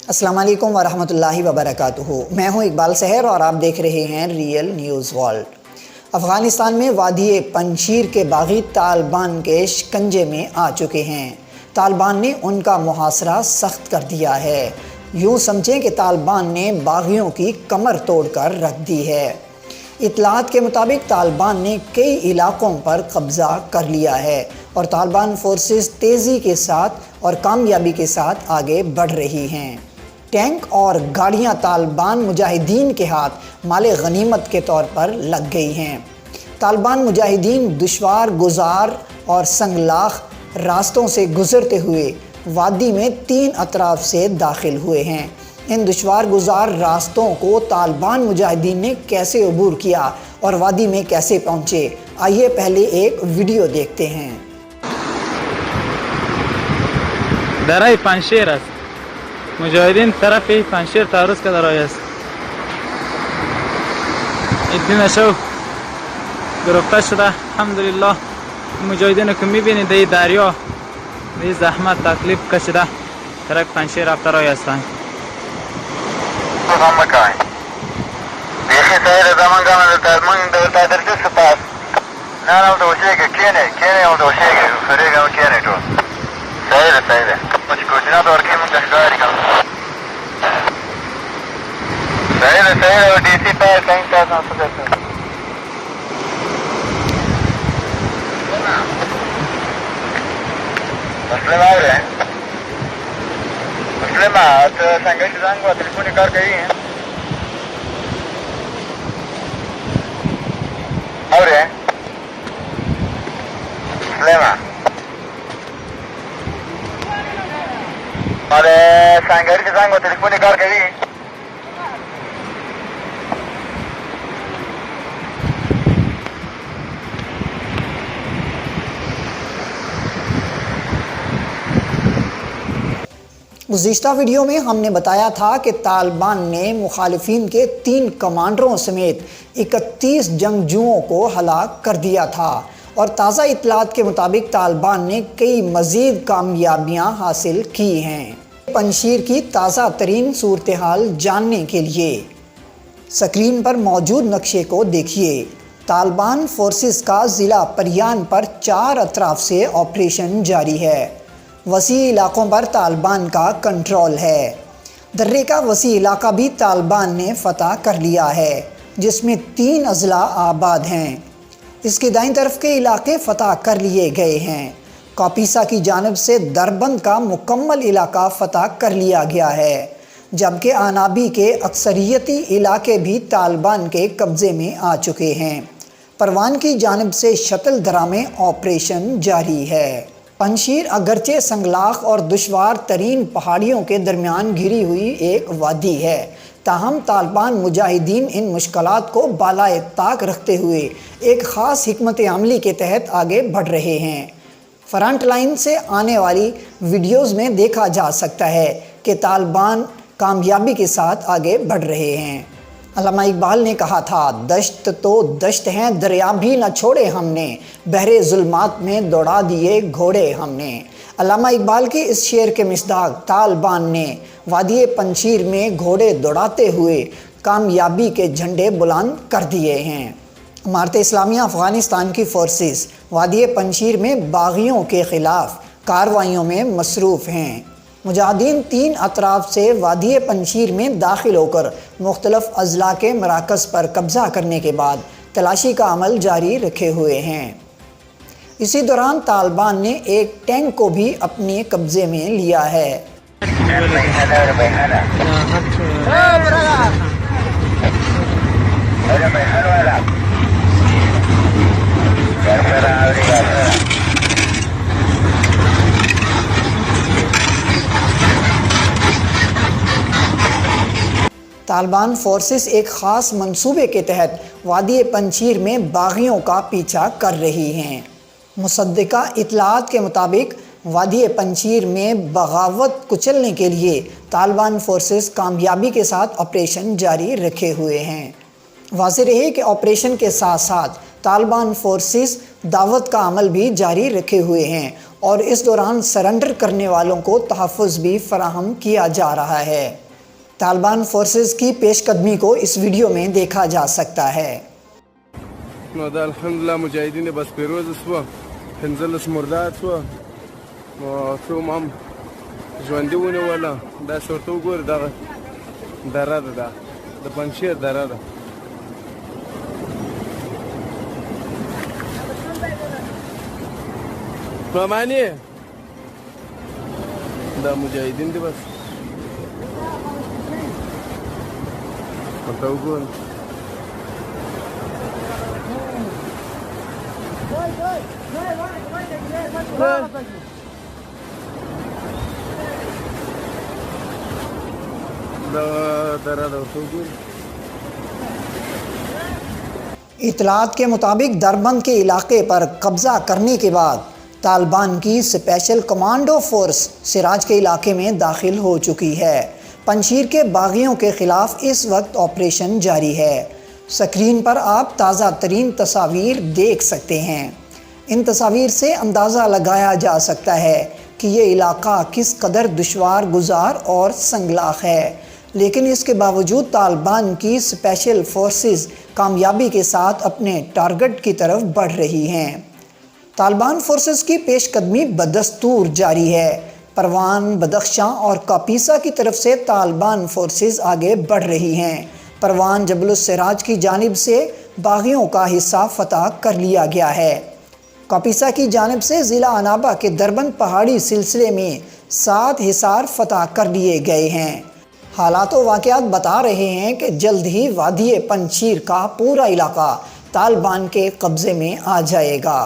السلام علیکم ورحمۃ اللہ وبرکاتہ۔ میں ہوں اقبال سحر اور آپ دیکھ رہے ہیں ریئل نیوز ورلڈ۔ افغانستان میں وادی پنجشیر کے باغی طالبان کے شکنجے میں آ چکے ہیں۔ طالبان نے ان کا محاصرہ سخت کر دیا ہے۔ یوں سمجھیں کہ طالبان نے باغیوں کی کمر توڑ کر رکھ دی ہے۔ اطلاعات کے مطابق طالبان نے کئی علاقوں پر قبضہ کر لیا ہے اور طالبان فورسز تیزی کے ساتھ اور کامیابی کے ساتھ آگے بڑھ رہی ہیں۔ ٹینک اور گاڑیاں طالبان مجاہدین کے ہاتھ مال غنیمت کے طور پر لگ گئی ہیں۔ طالبان مجاہدین دشوار گزار اور سنگلاخ راستوں سے گزرتے ہوئے وادی میں 3 اطراف سے داخل ہوئے ہیں۔ ان دشوار گزار راستوں کو طالبان مجاہدین نے کیسے عبور کیا اور وادی میں کیسے پہنچے، آئیے پہلے ایک ویڈیو دیکھتے ہیں۔ درای پنجشیر است. مجاهدین طرف پنجشیر تعرض که درای است. این شو گرفته شده. الحمدلله مجاهدین که میبینید در دریا به زحمت تکلیف کشیده طرف پنجشیر رفته رای هستند. هم مکانی بیخی سایر زمان گامن در درجه سپاس نه نه دوشیگه کینه او دوشیگه فریگه او کینه تو سایره مچ کوچنا دور کی من دشکاری کم سایره او ڈی سی پاس کہیں پاس نہ سکتے مسلمات سنگش زنگ و تلفونی کار گئی ہیں اور مسلمات اور سنگش زنگ و تلفونی کار گئی ہیں۔ گزشتہ ویڈیو میں ہم نے بتایا تھا کہ طالبان نے مخالفین کے 3 کمانڈروں سمیت 31 جنگجوؤں کو ہلاک کر دیا تھا اور تازہ اطلاعات کے مطابق طالبان نے کئی مزید کامیابیاں حاصل کی ہیں۔ پنجشیر کی تازہ ترین صورتحال جاننے کے لیے سکرین پر موجود نقشے کو دیکھیے۔ طالبان فورسز کا ضلع پریان پر 4 اطراف سے آپریشن جاری ہے۔ وسیع علاقوں پر طالبان کا کنٹرول ہے۔ درے کا وسیع علاقہ بھی طالبان نے فتح کر لیا ہے، جس میں 3 اضلاع آباد ہیں۔ اس کے دائیں طرف کے علاقے فتح کر لیے گئے ہیں۔ کاپیسا کی جانب سے دربند کا مکمل علاقہ فتح کر لیا گیا ہے، جبکہ آنابی کے اکثریتی علاقے بھی طالبان کے قبضے میں آ چکے ہیں۔ پروان کی جانب سے شتل درہ میں آپریشن جاری ہے۔ پنجشیر اگرچہ سنگلاخ اور دشوار ترین پہاڑیوں کے درمیان گھری ہوئی ایک وادی ہے، تاہم طالبان مجاہدین ان مشکلات کو بالائے طاق رکھتے ہوئے ایک خاص حکمت عملی کے تحت آگے بڑھ رہے ہیں۔ فرنٹ لائن سے آنے والی ویڈیوز میں دیکھا جا سکتا ہے کہ طالبان کامیابی کے ساتھ آگے بڑھ رہے ہیں۔ علامہ اقبال نے کہا تھا، دشت تو دشت ہیں دریا بھی نہ چھوڑے ہم نے، بحر ظلمات میں دوڑا دیے گھوڑے ہم نے۔ علامہ اقبال کے اس شعر کے مصداق طالبان نے وادی پنجشیر میں گھوڑے دوڑاتے ہوئے کامیابی کے جھنڈے بلند کر دیے ہیں۔ امارت اسلامیہ افغانستان کی فورسز وادی پنجشیر میں باغیوں کے خلاف کارروائیوں میں مصروف ہیں۔ مجاہدین 3 اطراف سے وادی پنجشیر میں داخل ہو کر مختلف اضلاع کے مراکز پر قبضہ کرنے کے بعد تلاشی کا عمل جاری رکھے ہوئے ہیں۔ اسی دوران طالبان نے ایک ٹینک کو بھی اپنے قبضے میں لیا ہے۔ طالبان فورسز ایک خاص منصوبے کے تحت وادی پنجشیر میں باغیوں کا پیچھا کر رہی ہیں۔ مصدقہ اطلاعات کے مطابق وادی پنجشیر میں بغاوت کچلنے کے لیے طالبان فورسز کامیابی کے ساتھ آپریشن جاری رکھے ہوئے ہیں۔ واضح رہے کہ آپریشن کے ساتھ ساتھ طالبان فورسز دعوت کا عمل بھی جاری رکھے ہوئے ہیں اور اس دوران سرنڈر کرنے والوں کو تحفظ بھی فراہم کیا جا رہا ہے۔ طالبان فورسز کی پیش قدمی کو اس ویڈیو میں دیکھا جا سکتا ہے۔ نو دا الحمدلله مجاهدین بس پیروز شو، 15 مرداد شو، نو څوم هم ژوندي ونیوله. دا ورته وګوره دغه دره ده، دا د پنجشیر دره ده. مامانی دا مجاهدین دي بس ورته وګوره. اطلاعات کے مطابق دربند کے علاقے پر قبضہ کرنے کے بعد طالبان کی اسپیشل کمانڈو فورس سراج کے علاقے میں داخل ہو چکی ہے۔ پنجشیر کے باغیوں کے خلاف اس وقت آپریشن جاری ہے۔ سکرین پر آپ تازہ ترین تصاویر دیکھ سکتے ہیں۔ ان تصاویر سے اندازہ لگایا جا سکتا ہے کہ یہ علاقہ کس قدر دشوار گزار اور سنگلاخ ہے، لیکن اس کے باوجود طالبان کی اسپیشل فورسز کامیابی کے ساتھ اپنے ٹارگٹ کی طرف بڑھ رہی ہیں۔ طالبان فورسز کی پیش قدمی بدستور جاری ہے۔ پروان، بدخشاں اور کاپیسا کی طرف سے طالبان فورسز آگے بڑھ رہی ہیں۔ پروان جبل السراج کی جانب سے باغیوں کا حصہ فتح کر لیا گیا ہے۔ کاپیسا کی جانب سے ضلع انابا کے دربند پہاڑی سلسلے میں 7 حصار فتح کر لیے گئے ہیں۔ حالات و واقعات بتا رہے ہیں کہ جلد ہی وادی پنجشیر کا پورا علاقہ طالبان کے قبضے میں آ جائے گا۔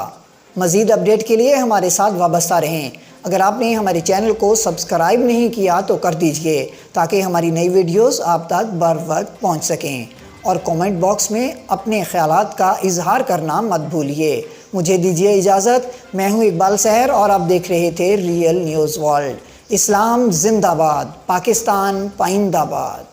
مزید اپڈیٹ کے لیے ہمارے ساتھ وابستہ رہیں۔ اگر آپ نے ہمارے چینل کو سبسکرائب نہیں کیا تو کر دیجئے تاکہ ہماری نئی ویڈیوز آپ تک بر وقت پہنچ سکیں، اور کومنٹ باکس میں اپنے خیالات کا اظہار کرنا مت بھولیے۔ مجھے دیجیے اجازت۔ میں ہوں اقبال سحر اور آپ دیکھ رہے تھے ریئل نیوز ورلڈ۔ اسلام زندہ باد، پاکستان پائندہ باد۔